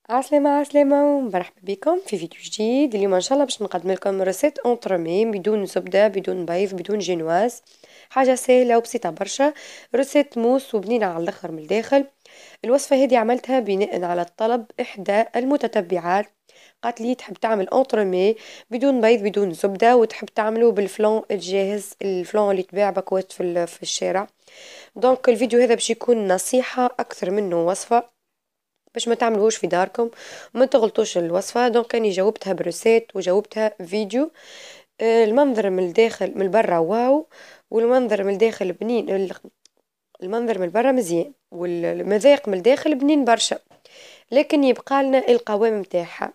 عسلامة عسلامة ومرحبا بكم في فيديو جديد. اليوم ان شاء الله باش نقدم لكم ريسيت اونترومي بدون زبدة بدون بيض بدون جينواز، حاجة سهلة وبسيطة برشا. ريسيت موس وبنينة على الاخر من الداخل. الوصفة هذه عملتها بناء على طلب احدى المتتبعات، قالت لي تحب تعمل اونترومي بدون بيض بدون زبدة وتحب تعمله بالفلان الجاهز، الفلان اللي تباع باكوات في الشارع. دونك الفيديو هذا باش يكون نصيحة اكثر منه وصفة، باش ما تعملوش في داركم وما تغلطوش الوصفة. دونك أني جاوبتها بريسيت وجاوبتها فيديو. المنظر من الداخل من برا واو، والمنظر من الداخل بنين. المنظر من برا مزيان والمذاق من الداخل بنين برشا، لكن يبقى لنا القوام متاعها.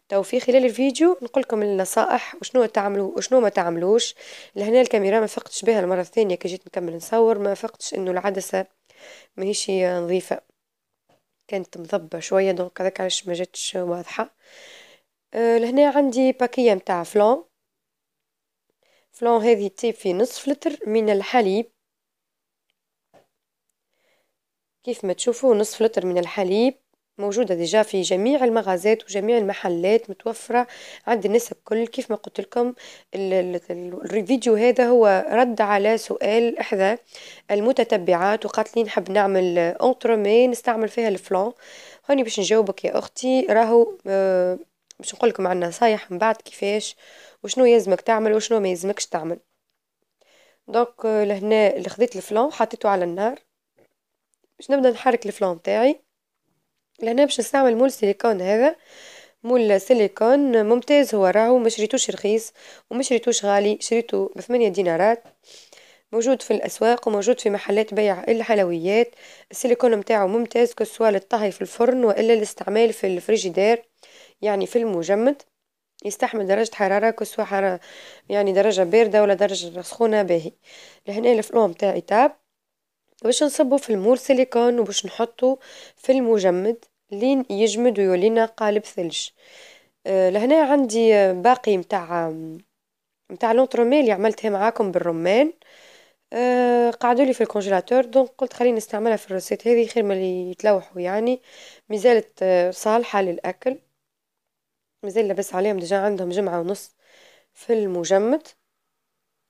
تو في خلال الفيديو نقول لكم النصائح وشنو تعملوا وشنو ما تعملوش. لهنا الكاميرا ما فقتش بها المرة الثانية كي جيت نكمل نصور، ما فقتش إنه العدسة ماهيش نظيفة، كانت مضبة شوية، دونك هذاك علاش ما جاتش واضحة. لهنا عندي باكية متاع فلان. فلان هذه تطيب في نصف لتر من الحليب، كيف ما تشوفوا نصف لتر من الحليب موجودة ديجا في جميع المغازات وجميع المحلات، متوفرة عند الناس الكل. كيف ما قلت لكم الفيديو هذا هو رد على سؤال إحدى المتتبعات، وقالت لي نحب نعمل أونترومي نستعمل فيها الفلان. هوني باش نجاوبك يا أختي، راهو باش نقول لكم عن نصايح من بعد كيفاش وشنو يلزمك تعمل وشنو ما يلزمكش تعمل. دونك لهنا اللي خديت الفلان حطيته على النار باش نبدأ نحرك الفلان تاعي. لهنا باش نستعمل مول سيليكون، هذا مول سيليكون ممتاز، هو راهو ما شريتوش رخيص وما شريتوش غالي، شريته ب8 دينارات، موجود في الأسواق وموجود في محلات بيع الحلويات. السيليكون متاعه ممتاز كسوا للطهي في الفرن وإلا الاستعمال في الفريجيدير، يعني في المجمد، يستحمل درجة حرارة كسوا حرارة، يعني درجة باردة ولا درجة سخونة باهي. لهنا الفلون متاعي تاب، باش نصبه في المول سيليكون وباش نحطه في المجمد لين يجمد ويولينا قالب ثلج. لهنا عندي باقي متاع لونترومي اللي عملتها معاكم بالرمان. قعدوا لي في الكونجيلاتور، دونك قلت خليني نستعملها في الريسيت هذه خير ما اللي يتلوحوا، يعني مازالت صالحة للأكل، مازال لبس عليهم ديجا عندهم جمعة ونص في المجمد.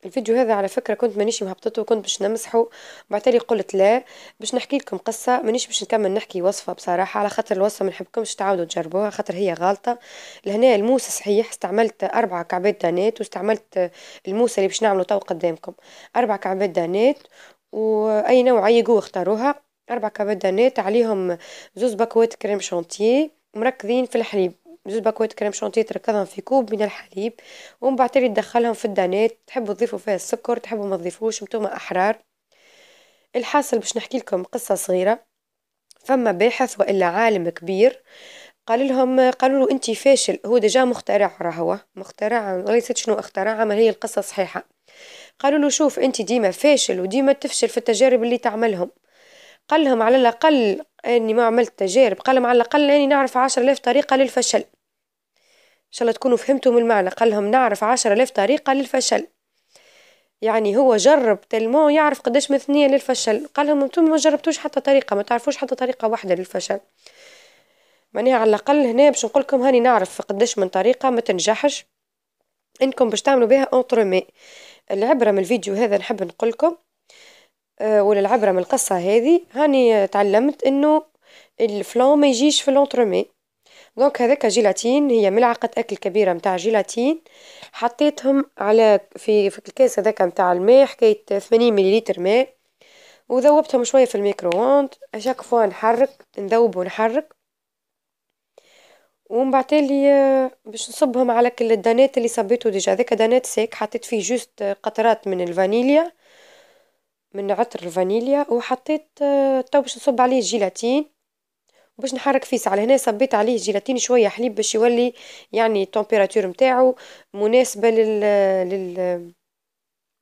الفيديو هذا على فكرة كنت مانيش مهبطته وكنت باش نمسحه، بعتلي قلت لا باش نحكي لكم قصة، مانيش باش نكمل نحكي وصفة بصراحة، على خاطر الوصفة ما نحبكمش تعاودوا تجربوها خاطر هي غلطة. لهنا الموس صحيح استعملت 4 كعبات دانات، واستعملت الموسة اللي باش نعمله تو قدامكم 4 كعبات دانات، وأي نوع أي قوة اختاروها. 4 كعبات دانات عليهم 2 باكوات كريم شانتيه مركزين في الحليب، 2 باكوات كريم شانتيه تركضهم في كوب من الحليب، ومن بعد تري تدخلهم في الدانات، تحبوا تضيفوا فيها السكر تحبوا ما تضيفوش نتوما أحرار. الحاصل باش نحكي لكم قصة صغيرة. فما باحث وإلا عالم كبير قالوا له أنت فاشل، هو ديجا مخترع، راهو مخترع وليست شنو اخترع، عمل هي القصة صحيحة. قالوا له شوف أنت ديما فاشل وديما تفشل في التجارب اللي تعملهم. قال لهم على الأقل أني ما عملت تجارب، قال لهم على الأقل أني نعرف 10,000 طريقة للفشل. إن شاء الله تكونوا فهمتوا من المعنى، قال لهم نعرف 10,000 طريقة للفشل، يعني هو جرب تلمو يعرف قداش مثنية للفشل. قال لهم انتم ما جربتوش حتى طريقة، ما تعرفوش حتى طريقة واحدة للفشل. معناها على الأقل هنا باش نقول لكم هاني نعرف قداش من طريقة ما تنجحش انكم باش تعملوا بها اونترومي. العبرة من الفيديو هذا نحب نقول لكم ولا العبرة من القصة هذه، هاني تعلمت انه الفلان ما يجيش في الاونترومي. دونك هذاك جيلاتين، هي ملعقة أكل كبيرة متاع جيلاتين، حطيتهم على في الكاس هذاك متاع الماء، حكاية 80 مليلتر ماء، وذوبتهم شوية في الميكرووند. أشاك فوا نحرك نذوب ونحرك، ومن بعد تالي باش نصبهم على كل الدانات اللي صبيته ديجا، هذاك دانات سيك حطيت فيه جوست قطرات من الفانيليا، من عطر الفانيليا، وحطيت تو باش نصب عليه الجيلاتين وباش نحرك فيه ساعة. لهنا صبيت عليه جيلاتين شوية حليب باش يولي يعني التمبيراتور متاعه مناسبة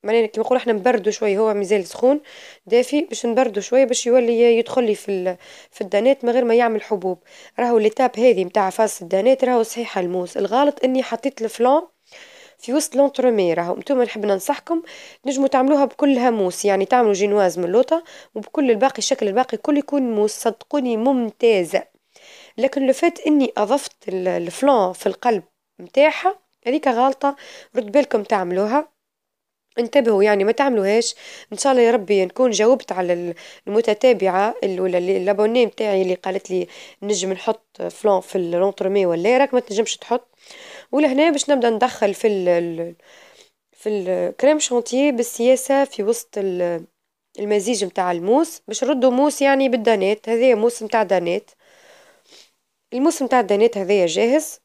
معناها كيما نقولوا إحنا نبردو شوية، هو مازال سخون دافي باش نبردو شوية باش يولي يدخل لي في الدانات من غير ما يعمل حبوب. راهو ليتاب هذه متاع فاس الدانات راهو صحيحة الموس، الغلط إني حطيت الفلان في وسط لونترومي. راهو نتوما نحب ننصحكم تنجموا تعملوها بكلها موس، يعني تعملوا جينواز من لوطة وبكل الباقي الشكل الباقي كل يكون موس، صدقوني ممتازة. لكن لو فات إني أضفت الفلان في القلب متاعها هذيك غلطة، رد بالكم تعملوها، انتبهوا يعني ما تعملوهاش. إن شاء الله يا ربي نكون جاوبت على المتتابعة ولا الابوني متاعي اللي قالت لي نجم نحط فلان في الأونترومي ولا راك ما تنجمش تحط. ولهنا باش نبدأ ندخل في الكريم شانتيه بالسياسة في وسط المزيج متاع الموس، باش نردو موس يعني بالدانات، هذايا موس متاع دانات. الموس متاع الدانات هذايا جاهز،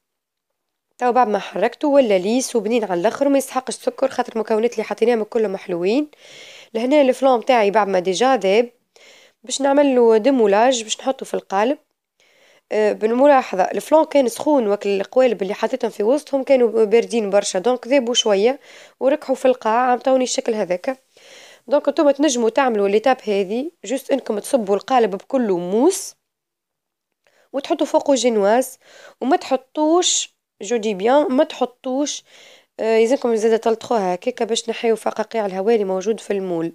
تو بعد ما حركته ولا ليس وبنين على الاخر وما يسحقش سكر خاطر المكونات اللي حطيناهم كلهم حلوين. لهنا الفلان متاعي بعد ما ديجا ذاب، باش نعمل له ديمولاج باش نحطه في القالب. بالملاحظة الفلان كان سخون وقت القوالب اللي حطيتهم في وسطهم كانوا باردين برشا، دونك ذابوا شوية وركحوا في القاع عمطوني الشكل هذاك. دونك انتوما تنجموا تعملوا ليتاب هذي جوست انكم تصبوا القالب بكله موس وتحطوا فوقه جينواز، وما تحطوش جو دي بيان ما تحطوش يلزمكم زادة تلطخوها هكاكا باش نحيو فقاقيع الهواء اللي موجود في المول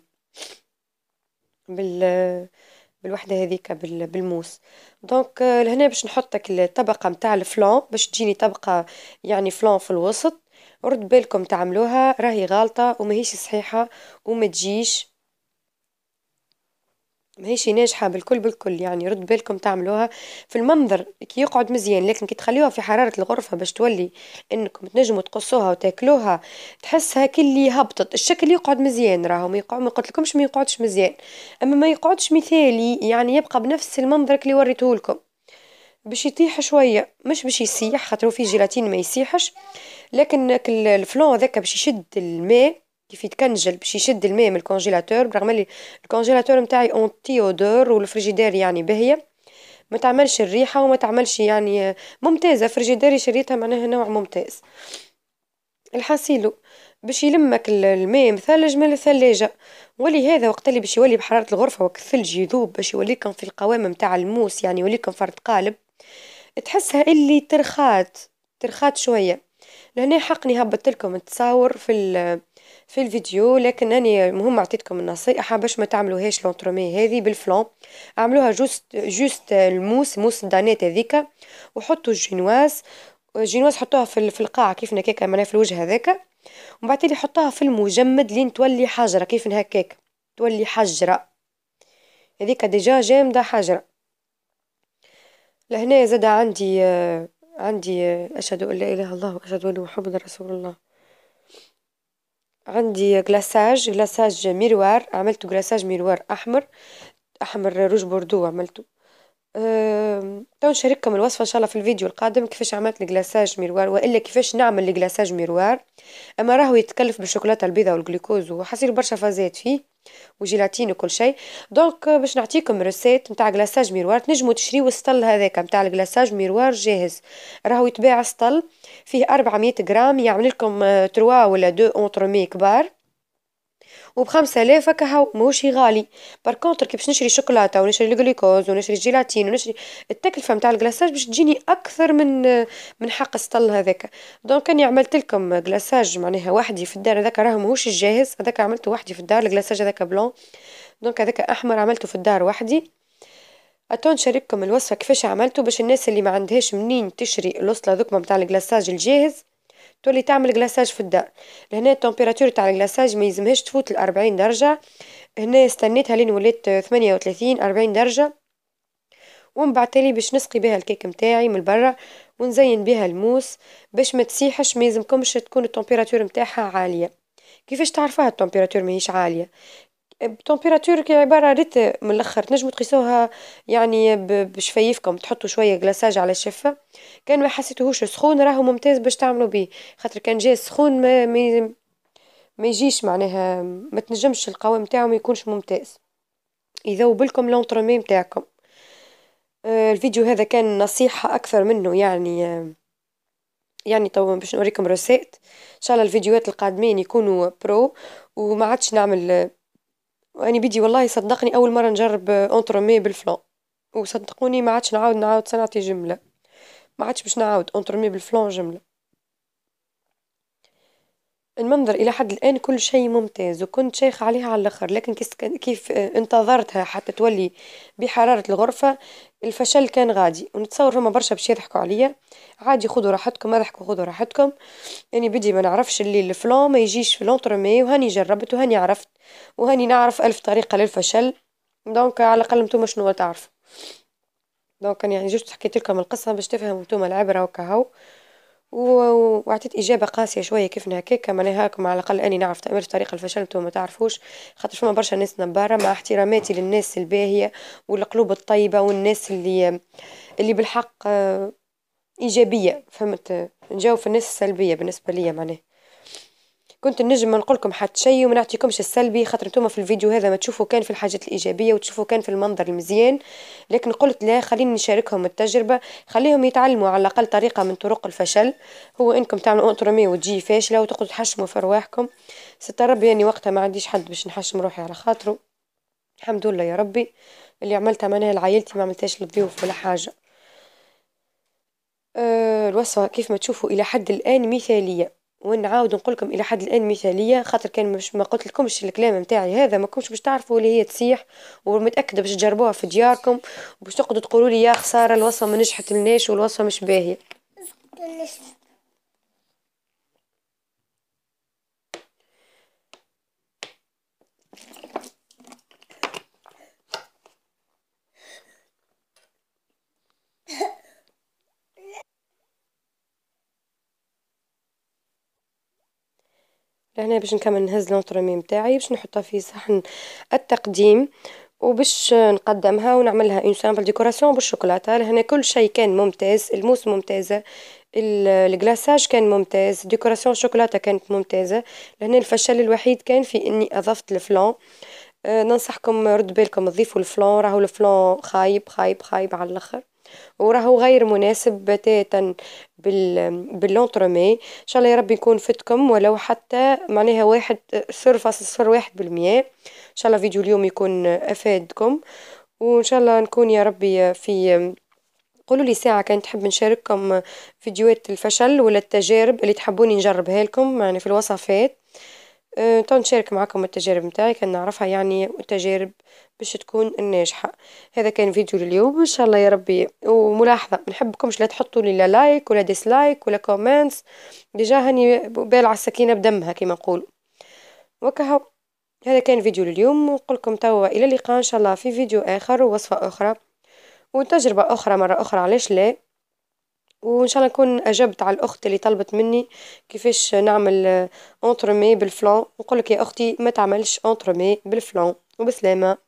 بالوحدة هذيك بالموس. دونك لهنا باش نحطك الطبقة متاع الفلان باش تجيني طبقة يعني فلان في الوسط. ورد بالكم تعملوها راهي غالطة وماهيش صحيحة وما تجيش ماهيش ناجحة بالكل يعني رد بالكم تعملوها في المنظر كي يقعد مزيان، لكن كي تخليوها في حرارة الغرفة باش تولي انكم تنجموا تقصوها وتاكلوها تحسها كلي هبطت الشكل يقعد مزيان راهو ما قلتلكمش ما يقعدش مزيان، اما ما يقعدش مثالي يعني يبقى بنفس المنظر اللي وريته لكم، باش يطيح شوية مش باش يسيح خاطر في جيلاتين ما يسيحش، لكن الفلان هذاك باش يشد الماء كيف يتكنجل باش يشد الماء من الكونجيلاتور، برغم اللي الكونجيلاتور متاعي اونتي اودور والفريجيدير يعني باهية ما تعملش الريحة وما تعملش يعني ممتازة، فريجيديري شريتها معناها نوع ممتاز. الحاسيلو باش يلمك الماء مثلج من الثلاجة، ولهذا وقت اللي باش يولي بحرارة الغرفة وقت الثلج يذوب باش يوليكم في القوام متاع الموس يعني يوليكم فرد قالب تحسها اللي ترخات شوية. لهنا حقني هبطت لكم التصاور في الفيديو، لكن أنا مهم أعطيتكم النصيحة باش ما تعملوهاش لونترومي هذه بالفلان، اعملوها جوست الموس موس الدانات هذيك وحطوا الجينواز حطوها في القاع كيف هكاكا معناها في الوجه هذاك، ومن بعد تالي حطوها في المجمد لين تولي حجرة كيف هكاك تولي حجرة هذيك ديجا جامدة حجرة. لهنا زاد عندي أشهد أن لا إله إلا الله وأشهد أن محمدا رسول الله. عندي جلاساج ميروار، عملته جلاساج ميروار أحمر روج بوردو عملته. تو نشارككم الوصفة إن شاء الله في الفيديو القادم كيفاش عملت الجلاساج ميروار وإلا كيفاش نعمل الجلاساج ميروار. أما راهو يتكلف بالشوكولاتة البيضاء والجلوكوز وحصير برشا فازات فيه وجيلاتين وكل شيء. دونك باش نعطيكم ريسيت نتاع جلاساج ميروار تنجموا تشريو السطل هذاك نتاع الجلاساج ميروار جاهز، راهو يتباع سطل فيه 400 غرام يعمل لكم 3 ولا 2 اونترومي كبار وب5000 هكا هو ماهوش غالي. باركونتر كي باش نشري شوكولاتة ونشري الجلوكوز ونشري الجيلاتين ونشري التكلفة متاع الجلاساج باش تجيني أكثر من حق السطل هذاك. دونك أني عملت لكم جلاساج معناها وحدي في الدار هذاك راهو ماهوش الجاهز هذاك عملته وحدي في الدار الجلاساج هذاك بلون، دونك هذاك أحمر عملته في الدار وحدي. أتون نشارككم الوصفة كيفاش عملته باش الناس اللي ما عندهاش منين تشري الوصلة ذوكما متاع الجلاساج الجاهز تولي تعمل جلاساج في الدار. لهنا التمبيراتور تاع الجلاساج ما يلزمهاش تفوت 40 درجة، هنا استنيتها لين وليت 38 40 درجة، ومن بعد تالي باش نسقي بها الكيك متاعي من برا ونزين بها الموس باش ما تسيحش ما يلزمكمش تكون التمبيراتور متاعها عالية. كيفاش تعرفها التمبيراتور ماهيش عالية؟ بتمبيراتور كي عبارة ريت من الآخر تنجموا تقيسوها يعني بشفايفكم تحطوا شوية جلاساج على الشفة، كان ما حسيتوهوش سخون راهو ممتاز باش تعملوا بيه، خاطر كان جاي سخون ما يجيش معناها ما تنجمش القوام متاعه ما يكونش ممتاز يذوب لكم لونترومي متاعكم. الفيديو هذا كان نصيحة أكثر منه يعني طبعا باش نوريكم رسائل إن شاء الله الفيديوهات القادمين يكونوا برو وما عادش نعمل وأني بدي والله صدقني أول مرة نجرب أونترومي بالفلان، وصدقوني ما عادش نعاود صنعتي جملة، ما عادش باش نعاود أونترومي بالفلان جملة. المنظر إلى حد الآن كل شيء ممتاز، وكنت شايخة عليها على الآخر، لكن كيف انتظرتها حتى تولي بحرارة الغرفة، الفشل كان غادي، ونتصور هما برشا باش يضحكوا عليا. عادي خذوا راحتكم، اضحكوا خذوا راحتكم. يعني بدي ما نعرفش اللي الفلان ما يجيش في لونترومي، وهاني جربت وهاني عرفت، وهاني نعرف ألف طريقة للفشل. دونك على الأقل نتوما شنو تعرفوا. دونك يعني جست حكيت لكم القصة باش تفهموا نتوما العبرة وكهو. وعطيت إجابة قاسية شوية كيف هكاكا، معناها هاكم على الأقل أني نعرف تعمل طريقة الفشل انتم ما تعرفوش. خاطر فما برشا ناس نبارة، مع احتراماتي للناس الباهية والقلوب الطيبة والناس اللي بالحق إيجابية، فهمت؟ نجاوب في الناس السلبية بالنسبة لي معناها. كنت النجم ما نقولكم حتى شيء وما نعطيكمش السلبي، خاطر انتم في الفيديو هذا ما تشوفوا كان في الحاجات الإيجابية وتشوفوا كان في المنظر المزيان. لكن قلت لا، خليني نشاركهم التجربة، خليهم يتعلموا على الأقل طريقة من طرق الفشل. هو إنكم تعملوا أنترومي وتجي فاشلة وتقعدوا تحشموا في رواحكم. ستر ربي يعني وقتها ما عنديش حد باش نحشم روحي على خاطره. الحمد لله يا ربي، اللي عملتها معناها لعائلتي ما عملتهاش للضيوف ولا حاجة. الوصفة كيف ما تشوفوا إلى حد الآن مثالية، ونعاود نقول لكم إلى حد الآن مثالية، خاطر كان مش ما قلت لكمش الكلام متاعي هذا ما كنتش باش تعرفوا اللي هي تسيح، ومتأكدة باش تجربوها في دياركم، وباش تقعدوا تقولوا لي يا خسارة الوصفة ما نجحت لناش والوصفة مش باهية. لهنا باش نكمل نهز الأنطرومي متاعي باش نحطها في صحن التقديم، وباش نقدمها ونعملها اون سامبل ديكوراسيون بالشوكولاتة. لهنا كل شيء كان ممتاز، الموس ممتازة، الجلاساج كان ممتاز، ديكوراسيون الشوكولاتة كانت ممتازة. لهنا الفشل الوحيد كان في إني أضفت الفلان. ننصحكم رد بالكم تضيفوا الفلان، راهو الفلان خايب خايب خايب على الآخر، وراهو غير مناسب بتاتا باللونترومي. ان شاء الله يا رب يكون فدكم ولو حتى معناها 1.01%. ان شاء الله فيديو اليوم يكون افادكم، وان شاء الله نكون يا ربي في. قولوا لي ساعة كان تحب نشارككم فيديوهات الفشل ولا التجارب اللي تحبوني نجربها لكم يعني في الوصفات. تو نشارك معكم التجارب متاعي كان نعرفها يعني، والتجارب باش تكون الناجحة. هذا كان فيديو لليوم إن شاء الله يا ربي. وملاحظة منحبكمش لا تحطوا لي لا لايك ولا ديسلايك ولا كومنتس، ديجا هاني بالع السكينة بدمها كما نقولوا وكهو. هذا كان فيديو لليوم، ونقولكم توا إلى اللقاء إن شاء الله في فيديو آخر ووصفة أخرى وتجربة أخرى مرة أخرى، علاش لا. وإن شاء الله نكون أجبت على الأخت اللي طلبت مني كيفاش نعمل أنترومي بالفلان. نقولك يا أختي ما تعملش أنترومي بالفلان، وبسلامة.